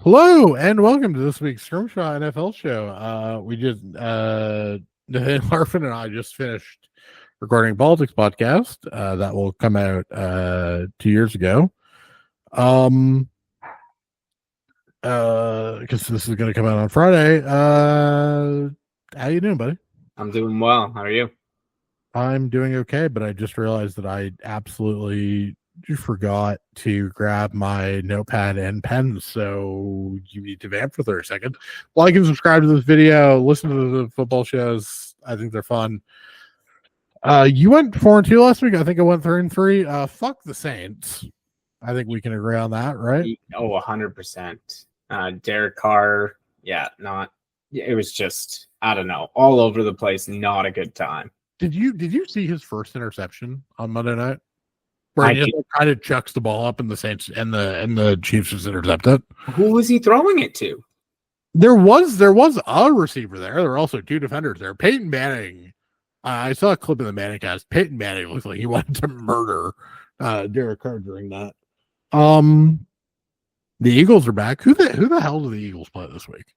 Hello and welcome to this week's Scrimshaw NFL show. Arfin and I just finished recording a politics podcast that will come out 2 years ago. Because this is going to come out on Friday. How you doing, buddy? I'm doing well. How are you? I'm doing okay, but I just realized that I absolutely forgot to grab my notepad and pen, so you need to vamp for 30 seconds. Like and subscribe to this video. Listen to the football shows. I think they're fun. You went 4-2 last week. I think I went 3-3. Fuck the Saints. I think we can agree on that, right? Oh, 100%. Derek Carr, it was just, I don't know, all over the place. Not a good time. Did you see his first interception on Monday night? Where he just kind of chucks the ball up and the Saints and the Chiefs just intercept it. Who was he throwing it to? There was a receiver there. There were also two defenders there. Peyton Manning. I saw a clip of the Manning cast. Peyton Manning looks like he wanted to murder Derek Carr during that. The Eagles are back. Who the hell do the Eagles play this week?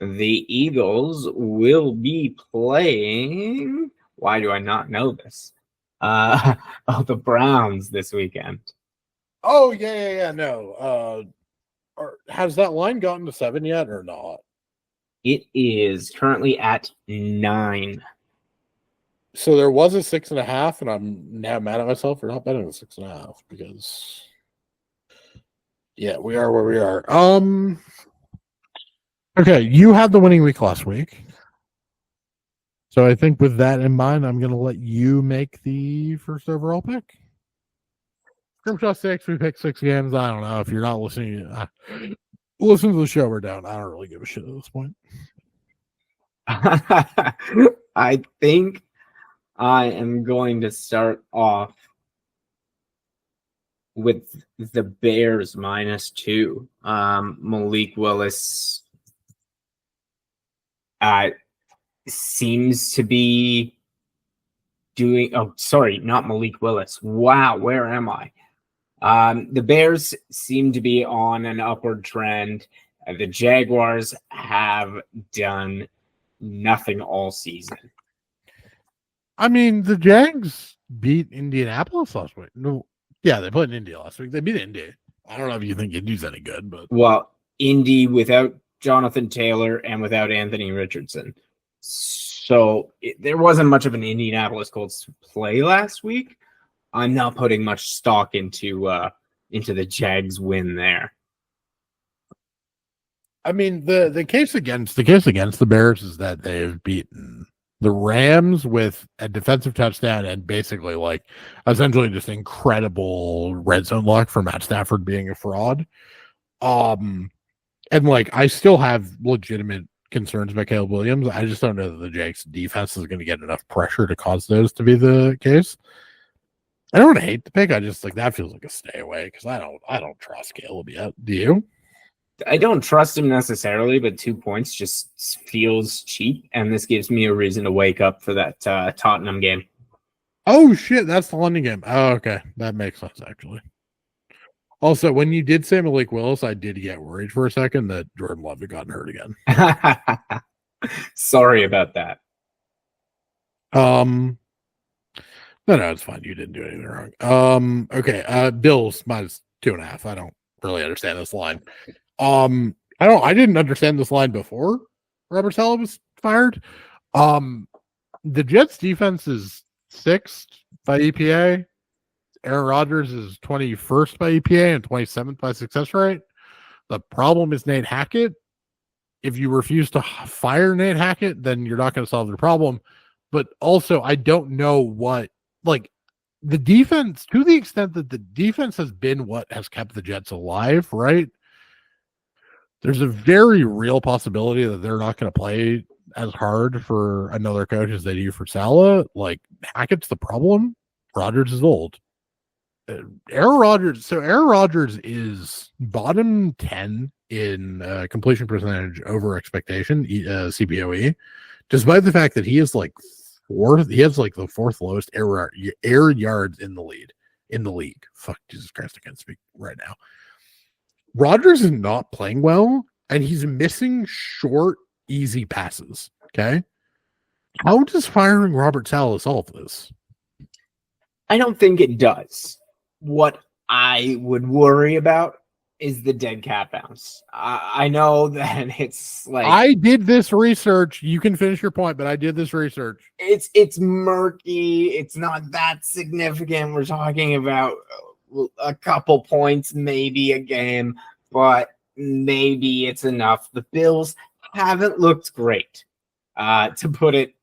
The Eagles will be playing. Why do I not know this? The Browns this weekend. Oh, yeah. No. Has that line gotten to 7 yet or not? It is currently at 9. So there was a 6.5, and I'm now mad at myself for not betting the 6.5 because, yeah, we are where we are. Okay, you had the winning week last week. So I think with that in mind, I'm going to let you make the first overall pick. Scrimshaw 6, we picked 6 games. I don't know. If you're not listening, listen to the show. We're down. I don't really give a shit at this point. I think I am going to start off with the Bears -2. Malik Willis seems to be doing. Oh, sorry, not Malik Willis. Wow, where am I? The Bears seem to be on an upward trend. The Jaguars have done nothing all season. I mean, the Jags beat Indianapolis last week. No, yeah, they played in Indy last week. They beat Indy. I don't know if you think Indy's any good, but Indy without Jonathan Taylor and without Anthony Richardson. So there wasn't much of an Indianapolis Colts play last week. I'm not putting much stock into the Jags win there. I mean, the case against the Bears is that they've beaten the Rams with a defensive touchdown and basically essentially just incredible red zone luck for Matt Stafford being a fraud. And I still have legitimate concerns about Caleb Williams. I just don't know that the Jags defense is going to get enough pressure to cause those to be the case. I don't hate the pick. I just that feels like a stay away because I don't trust Caleb yet. Do you? I don't trust him necessarily, but 2 points just feels cheap, and this gives me a reason to wake up for that Tottenham game. Oh shit, that's the London game. Oh, okay, that makes sense actually. Also, when you did say Malik Willis, I did get worried for a second that Jordan Love had gotten hurt again. Sorry about that. No, it's fine. You didn't do anything wrong. Okay. Bills -2.5. I don't really understand this line. I didn't understand this line before Robert Saleh was fired. The Jets defense is 6th by EPA. Aaron Rodgers is 21st by EPA and 27th by success rate. The problem is Nate Hackett. If you refuse to fire Nate Hackett, then you're not going to solve the problem. But also, I don't know what, the defense, to the extent that the defense has been what has kept the Jets alive, right? There's a very real possibility that they're not going to play as hard for another coach as they do for Saleh. Hackett's the problem. Rodgers is old. Aaron Rodgers is bottom 10 in completion percentage over expectation, CPOE, despite the fact that he is fourth. He has the fourth lowest air yards in the league. Fuck, Jesus Christ, I can't speak right now. Rodgers is not playing well, and he's missing short, easy passes. Okay. How does firing Robert Saleh solve this? I don't think it does. What I would worry about is the dead cat bounce. I know that it's like I did this research. You can finish your point, but I did this research. It's murky. It's not that significant. We're talking about a couple points, maybe a game, but maybe it's enough. The Bills haven't looked great, to put it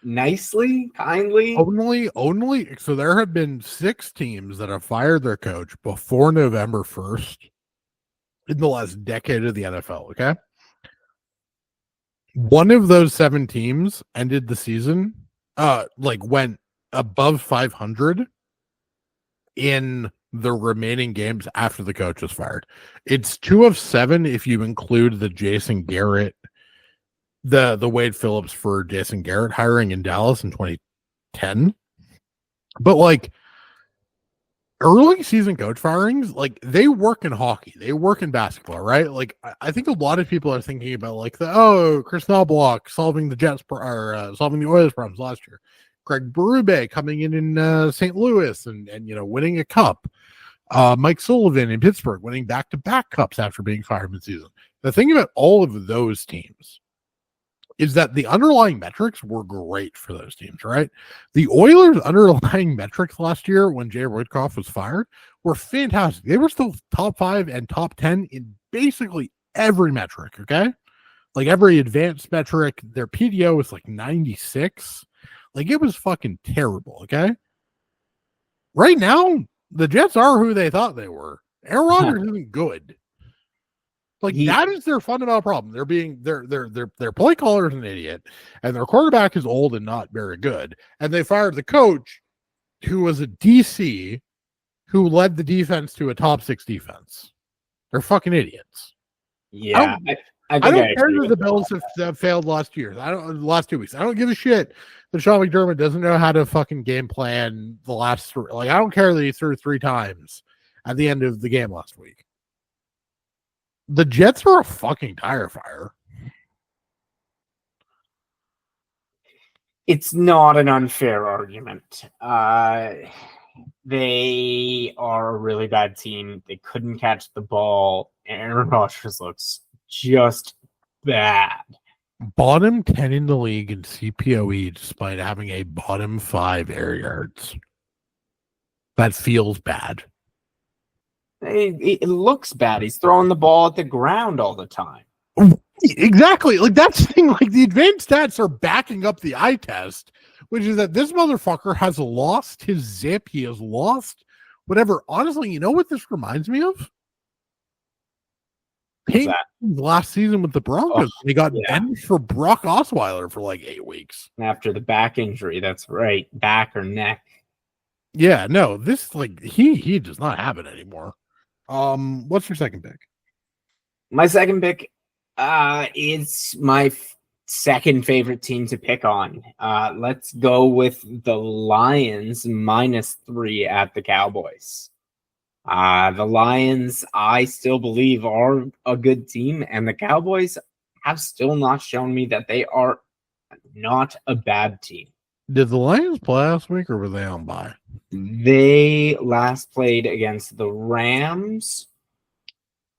nicely, kindly. Only. So there have been 6 teams that have fired their coach before November 1st in the last decade of the NFL. Okay. One of those 7 teams ended the season, went above 500 in the remaining games after the coach was fired. It's 2 of 7 if you include the Jason Garrett, the Wade Phillips for Jason Garrett hiring in Dallas in 2010. But like early season coach firings, like they work in hockey, they work in basketball, right? Like I think a lot of people are thinking about like Chris Knobloch solving the solving the Oilers problems last year. Craig Berube coming in St. Louis and winning a cup. Mike Sullivan in Pittsburgh winning back-to-back cups after being fired mid-season. The thing about all of those teams is that the underlying metrics were great for those teams, right? The Oilers' underlying metrics last year when Jay Roykoff was fired were fantastic. They were still top 5 and top 10 in basically every metric, okay? Like every advanced metric. Their PDO was like 96. Like it was fucking terrible, okay? Right now, the Jets are who they thought they were. Aaron Rodgers isn't good. Like that is their fundamental problem. Their play caller is an idiot, and their quarterback is old and not very good. And they fired the coach, who was a DC, who led the defense to a top 6 defense. They're fucking idiots. Yeah, I don't care that the Bills have failed last 2 weeks. I don't give a shit that Sean McDermott doesn't know how to fucking game plan the last 3. Like I don't care that he threw 3 times at the end of the game last week. The Jets are a fucking tire fire. It's not an unfair argument. They are a really bad team. They couldn't catch the ball. Aaron Rodgers looks just bad. Bottom 10 in the league in CPOE despite having a bottom 5 air yards. That feels bad. It looks bad. He's throwing the ball at the ground all the time. Exactly. Like that's the thing. Like the advanced stats are backing up the eye test, which is that this motherfucker has lost his zip. He has lost whatever. Honestly, you know what this reminds me of? Last season with the Broncos. They got benched for Brock Osweiler for like 8 weeks. After the back injury. That's right. Back or neck. Yeah, no, this like he does not have it anymore. What's your second pick? My second pick is my second favorite team to pick on. Let's go with the Lions -3 at the Cowboys. The Lions, I still believe, are a good team, and the Cowboys have still not shown me that they are not a bad team. Did the Lions play last week, or were they on bye? They last played against the Rams.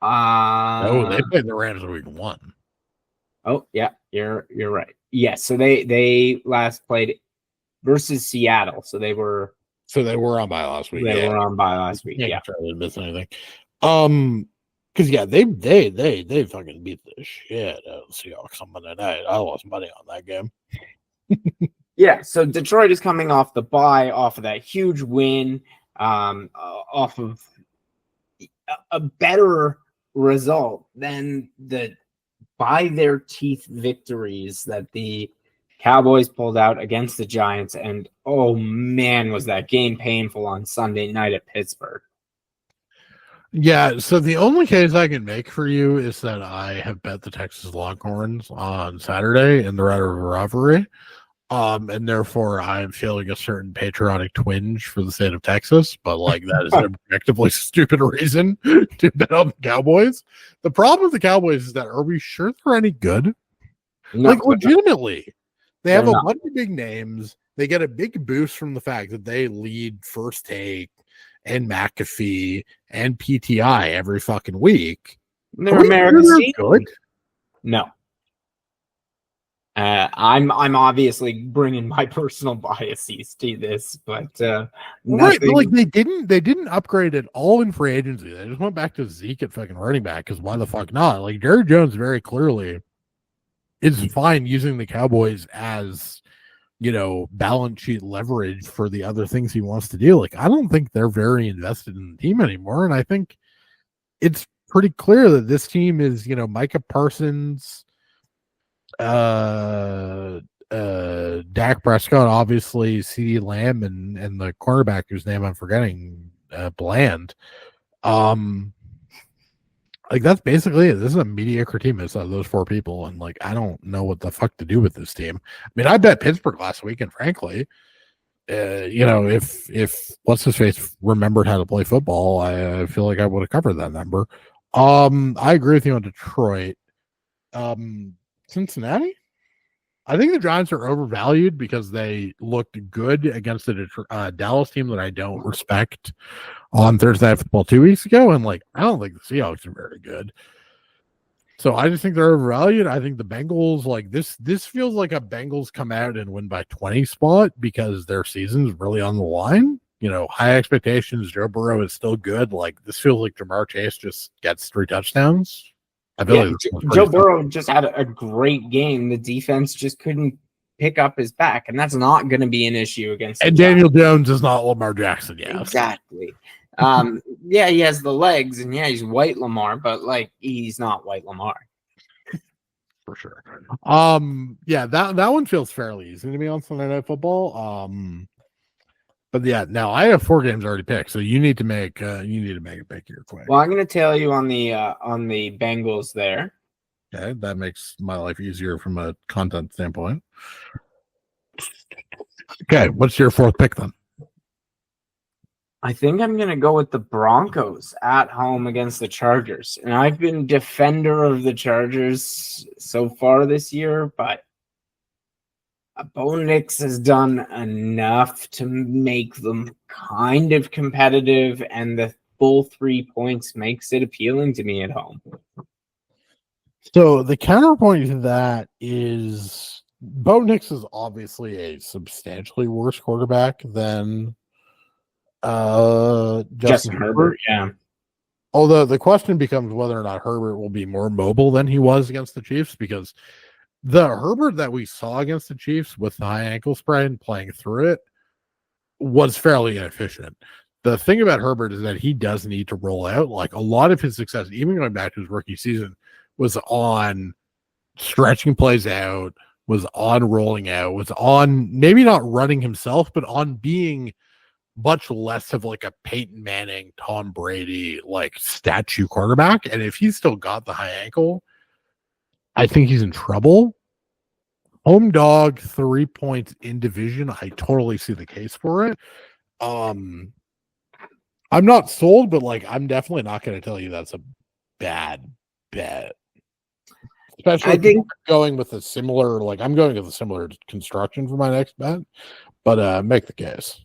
They played the Rams week 1. Oh, yeah, you're right. Yes, so they last played versus Seattle. So they were on bye last week. They were on bye last week. Yeah, try to miss anything. Because they fucking beat the shit out of the Seahawks on Monday night. I lost money on that game. Yeah, so Detroit is coming off the bye, off of that huge win, off of a better result than the by their teeth victories that the Cowboys pulled out against the Giants. And oh man, was that game painful on Sunday night at Pittsburgh. Yeah, so the only case I can make for you is that I have bet the Texas Longhorns on Saturday in the Red River Rivalry. And therefore I'm feeling a certain patriotic twinge for the state of Texas, but like that is an objectively stupid reason to bet on the Cowboys. The problem with the Cowboys is that are we sure they're any good? No, Like legitimately, they have they're a not. bunch of big names. They get a big boost from the fact that they lead First Take and McAfee and PTI every fucking week. They're Are we sure America's they're team. good? No. I'm obviously bringing my personal biases to this, but Right, but like they didn't upgrade at all in free agency. They just went back to Zeke at fucking running back because why the fuck not? Like Jerry Jones very clearly is fine using the Cowboys as balance sheet leverage for the other things he wants to do. Like I don't think they're very invested in the team anymore, and I think it's pretty clear that this team is Micah Parsons, Dak Prescott, obviously CeeDee Lamb, and the cornerback whose name I'm forgetting, Bland. Like that's basically it. This is a mediocre team outside of those four people, and like I don't know what the fuck to do with this team. I mean, I bet Pittsburgh last week, and frankly, if what's his face remembered how to play football, I feel like I would have covered that number. I agree with you on Detroit. Cincinnati, I think the Giants are overvalued because they looked good against the Dallas team that I don't respect on Thursday Night Football 2 weeks ago, and like I don't think the Seahawks are very good. So I just think they're overvalued. I think the Bengals, like this feels like a Bengals come out and win by 20 spot because their season's really on the line. High expectations. Joe Burrow is still good. Like this feels like Jamar Chase just gets 3 touchdowns. I feel like Joe Burrow just had a great game. The defense just couldn't pick up his back, and that's not going to be an issue against. And Daniel Jones is not Lamar Jackson. Yeah, exactly. Yeah, he has the legs, and yeah, he's white Lamar, but like he's not white Lamar for sure. Yeah, that one feels fairly easy to me on Sunday Night Football. But yeah, now I have 4 games already picked, so you need to make a pick here quick. Well, I'm going to tell you on the Bengals there. Okay, that makes my life easier from a content standpoint. Okay, what's your 4th pick then? I think I'm going to go with the Broncos at home against the Chargers. And I've been defender of the Chargers so far this year, but Bo Nix has done enough to make them kind of competitive, and the full 3 points makes it appealing to me at home. So the counterpoint to that is Bo Nix is obviously a substantially worse quarterback than Justin Herbert. Yeah. Although the question becomes whether or not Herbert will be more mobile than he was against the Chiefs, because the Herbert that we saw against the Chiefs with the high ankle sprain playing through it was fairly inefficient. The thing about Herbert is that he does need to roll out. Like a lot of his success, even going back to his rookie season, was on stretching plays out, was on rolling out, was on maybe not running himself, but on being much less of like a Peyton Manning, Tom Brady, like statue quarterback. And if he's still got the high ankle, I think he's in trouble. Home dog, 3 points in division. I totally see the case for it. I'm not sold, but like I'm definitely not going to tell you that's a bad bet. Especially I think going with a similar, like I'm going with a similar construction for my next bet, but make the case.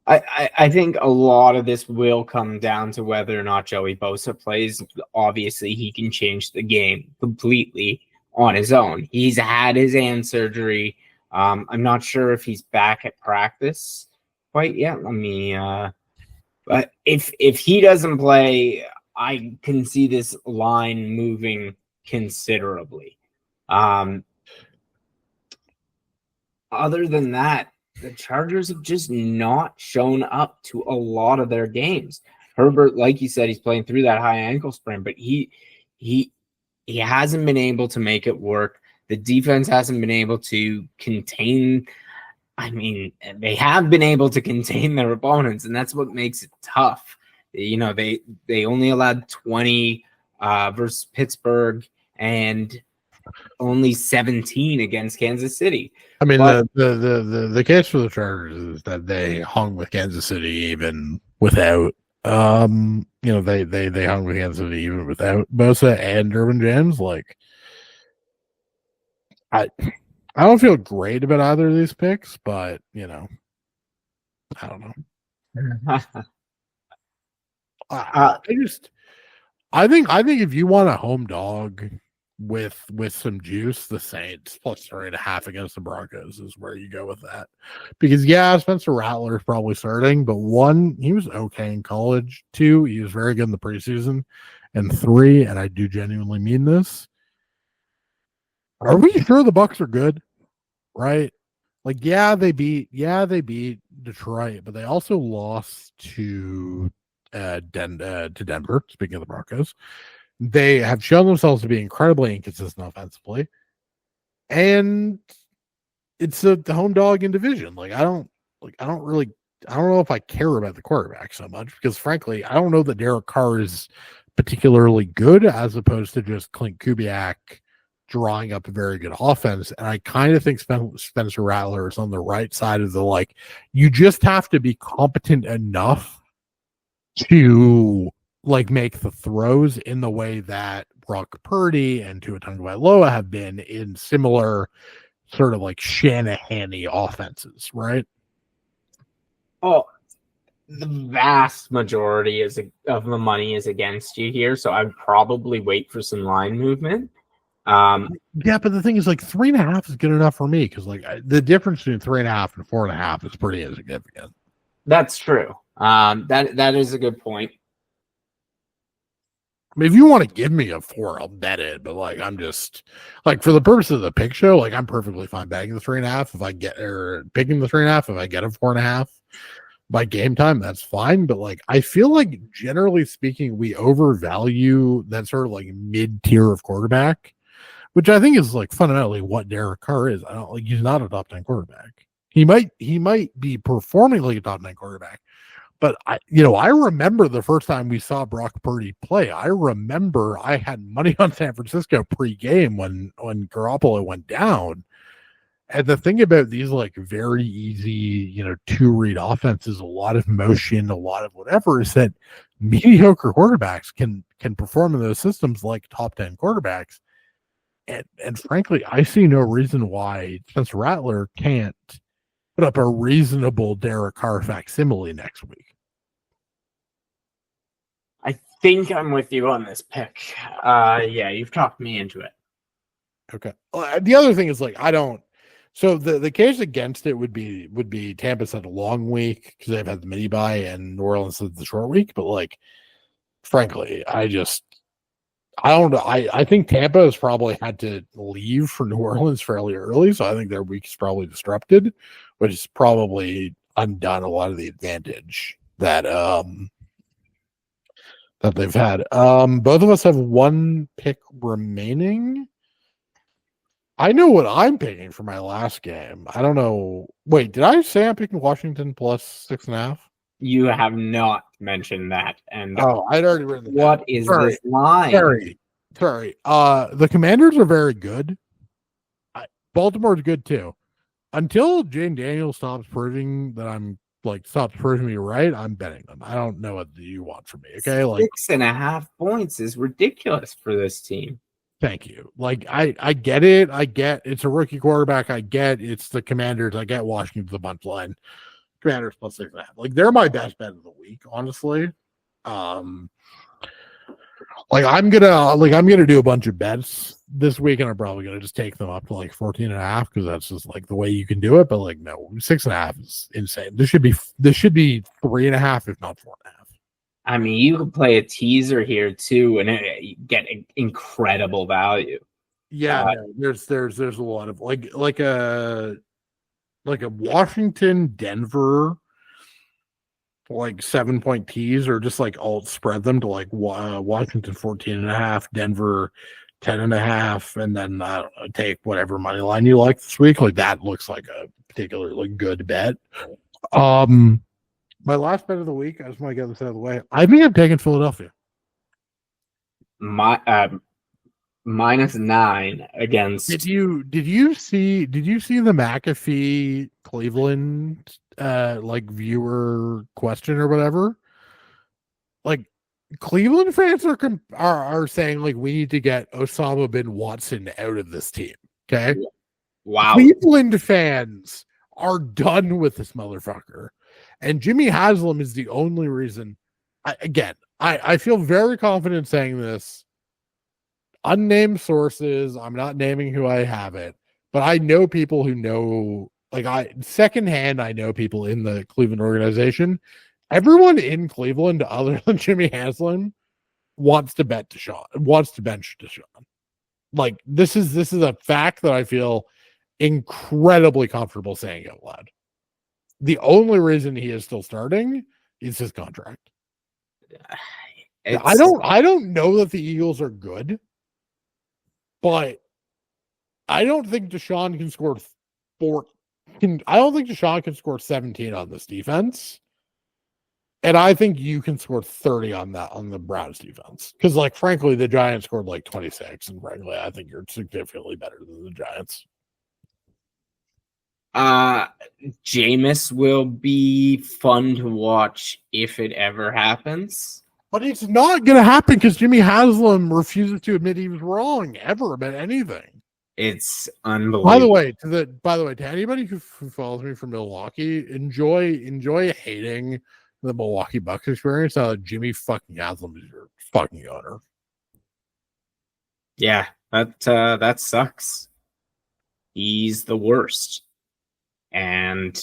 I think a lot of this will come down to whether or not Joey Bosa plays. Obviously, he can change the game completely on his own. He's had his hand surgery. I'm not sure if he's back at practice quite yet. Let me. But if he doesn't play, I can see this line moving considerably. Other than that, the Chargers have just not shown up to a lot of their games. Herbert, like you said, he's playing through that high ankle sprain, but he hasn't been able to make it work. The defense hasn't been able to contain. I mean, they have been able to contain their opponents, and that's what makes it tough. You know, they only allowed 20 versus Pittsburgh, and only 17 against Kansas City. I mean, But the case for the Chargers is that they hung with Kansas City even without they hung with Kansas City even without Bosa and Derwin James. Like, I don't feel great about either of these picks, but I don't know. I think if you want a home dog with some juice, the Saints plus 3.5 against the Broncos is where you go with that. Because Spencer Rattler is probably starting, but 1, he was okay in college. 2, he was very good in the preseason, and 3, and I do genuinely mean this, are we sure the Bucs are good? Right? Like, they beat Detroit, but they also lost to Denver. Speaking of the Broncos, they have shown themselves to be incredibly inconsistent offensively, and it's the home dog in division. Like, I don't know if I care about the quarterback so much, because frankly, I don't know that Derek Carr is particularly good, as opposed to just Clint Kubiak drawing up a very good offense. And I kind of think Spencer Rattler is on the right side of the, you just have to be competent enough to make the throws in the way that Brock Purdy and Tua Tagovailoa have been in similar sort of Shanahan-y offenses, right? Oh, the vast majority of the money is against you here, so I'd probably wait for some line movement. Yeah, but the thing is, 3.5 is good enough for me, because the difference between 3.5 and 4.5 is pretty insignificant. That's true. That is a good point. I mean, if you want to give me a 4, I'll bet it. But I'm just for the purpose of the pick show, I'm perfectly fine betting the 3.5 if I get, or picking the 3.5 if I get a 4.5 by game time. That's fine. But I feel generally speaking, we overvalue that sort of mid tier of quarterback, which I think is fundamentally what Derek Carr is. I don't he's not a top 10 quarterback. He might be performing like a top 10 quarterback, but I remember the first time we saw Brock Purdy play. I remember I had money on San Francisco pre-game when Garoppolo went down. And the thing about these very easy, 2-read offenses, a lot of motion, a lot of whatever, is that mediocre quarterbacks can perform in those systems like top 10 quarterbacks. And frankly, I see no reason why Spencer Rattler can't put up a reasonable Derek Carr facsimile next week. I think I'm with you on this pick. Yeah, you've talked me into it. Okay. The other thing is I don't. So the case against it would be Tampa's had a long week because they've had the mini bye, and New Orleans had the short week. But frankly, I don't know. I think Tampa has probably had to leave for New Orleans fairly early, so I think their week is probably disrupted, which has probably undone a lot of the advantage that they've had. Both of us have 1 pick remaining. I know what I'm picking for my last game. I don't know. Wait, did I say I'm picking Washington plus 6.5? You have not mentioned that. And I'd already written. What is this line? Sorry. The Commanders are very good. Baltimore's good too. Until Jane Daniels stops proving me right, I'm betting them. I don't know what you want from me. Okay, 6.5 points is ridiculous for this team. Thank you. I get it. I get it's a rookie quarterback. I get it's the Commanders. I get Washington's the bunch line. Commanders plus 6.5. They're my best bet of the week, honestly. I'm gonna do a bunch of bets this week, and I'm probably gonna just take them up to 14.5 because that's just the way you can do it. But no, 6.5 is insane. This should be 3.5, if not 4.5. I mean, you could play a teaser here too and get incredible value. Yeah, there's a lot of like a Washington Denver 7-point tease, or just alt spread them to Washington 14.5, Denver 10.5, and then take whatever money line you like this week. That looks like a particularly good bet. My last bet of the week, I just want to get this out of the way. I think I'm taking Philadelphia. -9 against. Did you see the McAfee Cleveland like viewer question or whatever? Like Cleveland fans are saying like we need to get Osama bin Watson out of this team. Okay. Wow. Cleveland fans are done with this motherfucker. And Jimmy Haslam is the only reason. I feel very confident saying this. Unnamed sources. I'm not naming who I have it, but I know people who know, like secondhand, I know people in the Cleveland organization. Everyone in Cleveland, other than Jimmy Haslam, wants to bench Deshaun. Like this is a fact that I feel incredibly comfortable saying out loud. The only reason he is still starting is his contract. I don't know that the Eagles are good, but I don't think Deshaun can score I don't think Deshaun can score 17 on this defense. And I think you can score 30 on the Browns defense. Because, like, frankly, the Giants scored like 26. And frankly, I think you're significantly better than the Giants. Jameis will be fun to watch if it ever happens. But it's not going to happen because Jimmy Haslam refuses to admit he was wrong ever about anything. It's unbelievable. By the way, to anybody who follows me from Milwaukee, enjoy hating the Milwaukee Bucks experience. Jimmy fucking Haslam is your fucking owner. Yeah, that sucks. He's the worst. And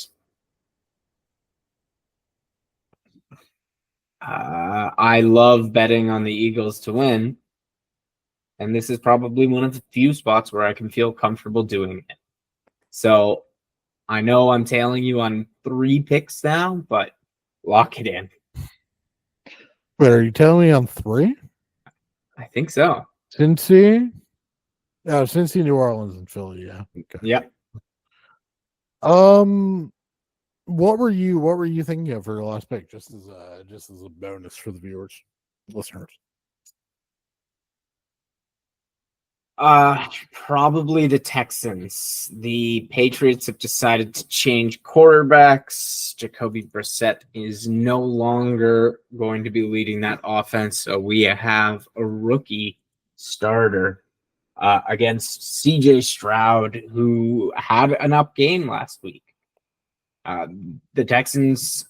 I love betting on the Eagles to win. And this is probably one of the few spots where I can feel comfortable doing it. So I know I'm tailing you on 3 picks now, but lock it in. Wait, are you telling me on 3? I think so. Cincy, New Orleans, and Philly. Yeah. Okay. Yep. What were you thinking of for your last pick? Just as a bonus for the viewers, listeners. Probably the Texans. The Patriots have decided to change quarterbacks. Jacoby Brissett is no longer going to be leading that offense, so we have a rookie starter against CJ Stroud, who had an up game last week. The Texans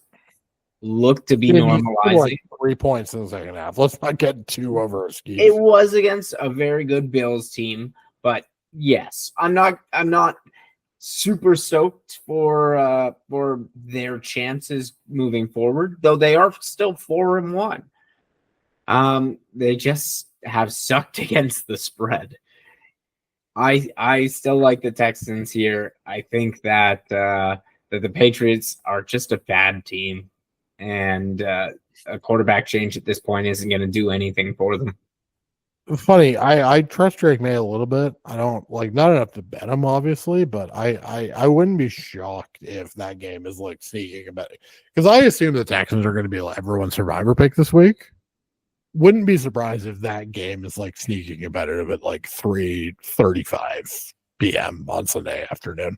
look to be normalizing. Like 3 points in the second half. Let's not get too over our skis. It was against a very good Bills team, but yes, I'm not super stoked for their chances moving forward, though they are still 4-1. They just have sucked against the spread. I still like the Texans here. I think that the Patriots are just a bad team, and a quarterback change at this point isn't going to do anything for them. Funny, I trust Drake May a little bit. I don't not enough to bet him, obviously, but I wouldn't be shocked if that game is like sneaking about it, because I assume the Texans are going to be like everyone's survivor pick this week. Wouldn't be surprised if that game is like sneaking about it at like 3:35 p.m. on Sunday afternoon.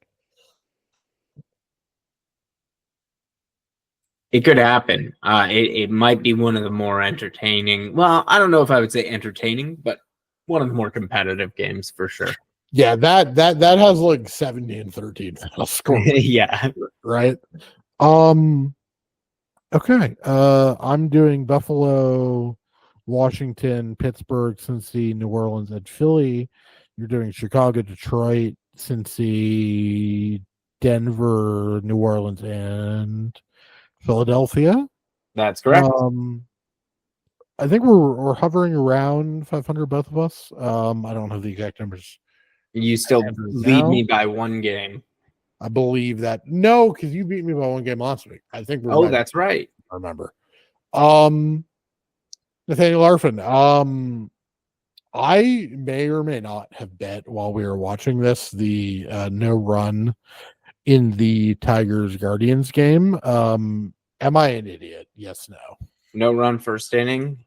It could happen. It might be one of the more entertaining. Well, I don't know if I would say entertaining, but one of the more competitive games for sure. Yeah, that has like 17-13 final score. Yeah. Right. Okay. I'm doing Buffalo, Washington, Pittsburgh, Cincy, New Orleans, and Philly. You're doing Chicago, Detroit, Cincy, Denver, New Orleans, and Philadelphia. That's correct. I think we're hovering around 500, both of us. I don't have the exact numbers. You still lead me by 1 game. I believe that. No, because you beat me by 1 game last week. I think. That's right. I remember. Nathaniel Arfin. I may or may not have bet while we were watching this the no run in the Tigers Guardians game. Am I an idiot? Yes, no. No run first inning.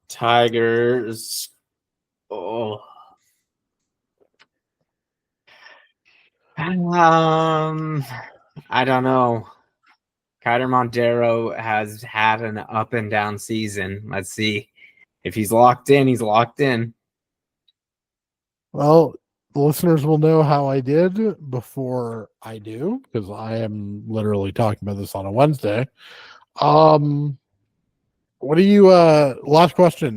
Tigers Oh. I don't know. Kyler Montero has had an up and down season. Let's see. If he's locked in, he's locked in. Well, the listeners will know how I did before I do, because I am literally talking about this on a Wednesday. What do you last question?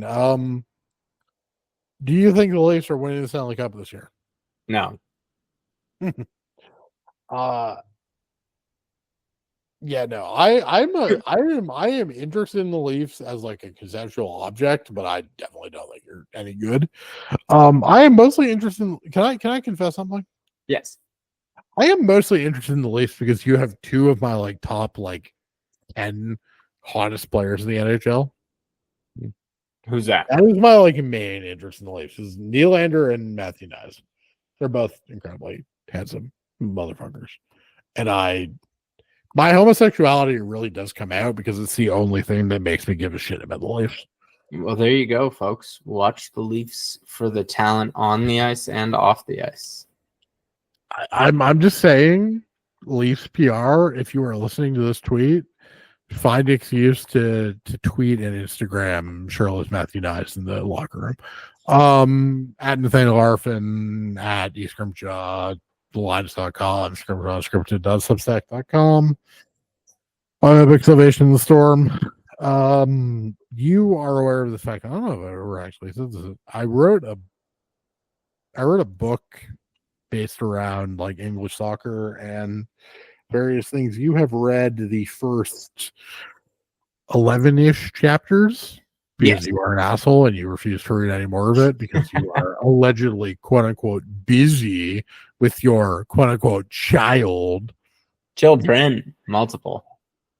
Do you think the Leafs are winning the Stanley Cup this year? No. Yeah, no. I am interested in the Leafs as like a conceptual object, but I definitely don't think you're any good. I am mostly interested in, can I confess something? Yes. I am mostly interested in the Leafs because you have two of my like top like 10 hottest players in the NHL. Who's that? That is my like main interest in the Leafs is Nylander and Matthew Knies. They're both incredibly handsome motherfuckers. And my homosexuality really does come out because it's the only thing that makes me give a shit about the Leafs. Well, there you go, folks. Watch the Leafs for the talent on the ice and off the ice. I'm just saying, Leafs PR, if you are listening to this tweet, find excuse to tweet and Instagram Shirley's Matthew Knies in the locker room. At Nathaniel Arfin, at Scrimshaw, thelines.com, Scrimshaw, scripted.substack.com. Big Salvation in the Storm. You are aware of the fact, I don't know if I ever actually said this. I wrote a book based around like English soccer and various things. You have read the first 11-ish chapters because you are an asshole and you refuse to read any more of it because you are allegedly quote unquote busy with your quote unquote children, multiple.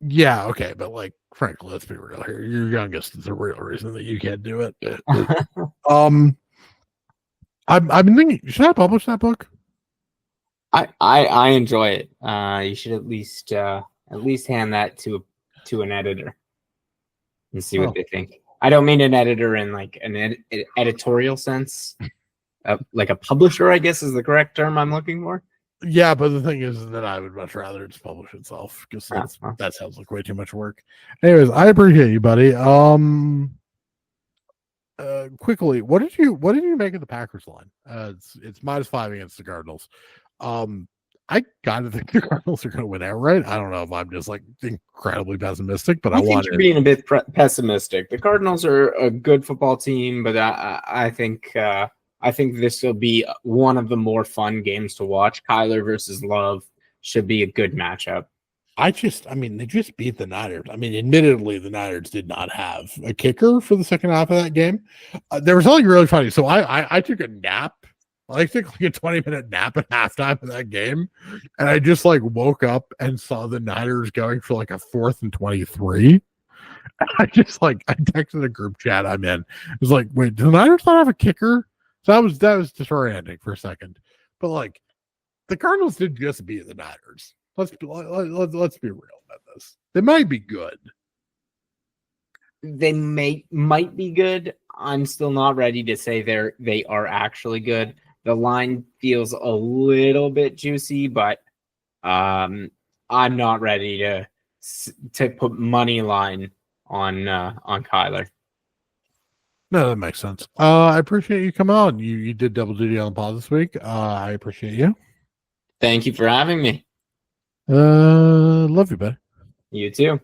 Yeah, okay, but like frankly, let's be real here. Your youngest is the real reason that you can't do it. I've been thinking, should I publish that book? I enjoy it. You should at least hand that to an editor and see what they think. I don't mean an editor in like an editorial sense, like a publisher, I guess is the correct term I'm looking for. Yeah, but the thing is that I would much rather just publish itself because that sounds like way too much work. Anyways, I appreciate you, buddy. Quickly, what did you make of the Packers line? It's -5 against the Cardinals. I gotta think the Cardinals are going to win outright. I don't know if I'm just like incredibly pessimistic, but I think you're being a bit pessimistic. The Cardinals are a good football team, but I think this will be one of the more fun games to watch. Kyler versus Love should be a good matchup. They just beat the Niners. I mean, admittedly, the Niners did not have a kicker for the second half of that game. There was something really funny. So I took a nap. I took like a 20-minute nap at halftime of that game. And I just like woke up and saw the Niners going for like a 4th and 23. I texted a group chat I'm in. It was like, wait, do the Niners not have a kicker? So that was disorienting for a second. But like the Cardinals did just beat the Niners. Let's be real about this. They might be good. They might be good. I'm still not ready to say they are actually good. The line feels a little bit juicy, but I'm not ready to put money line on Kyler. No, that makes sense. I appreciate you coming on. You did double duty on the pod this week. I appreciate you. Thank you for having me. Love you, buddy. You too.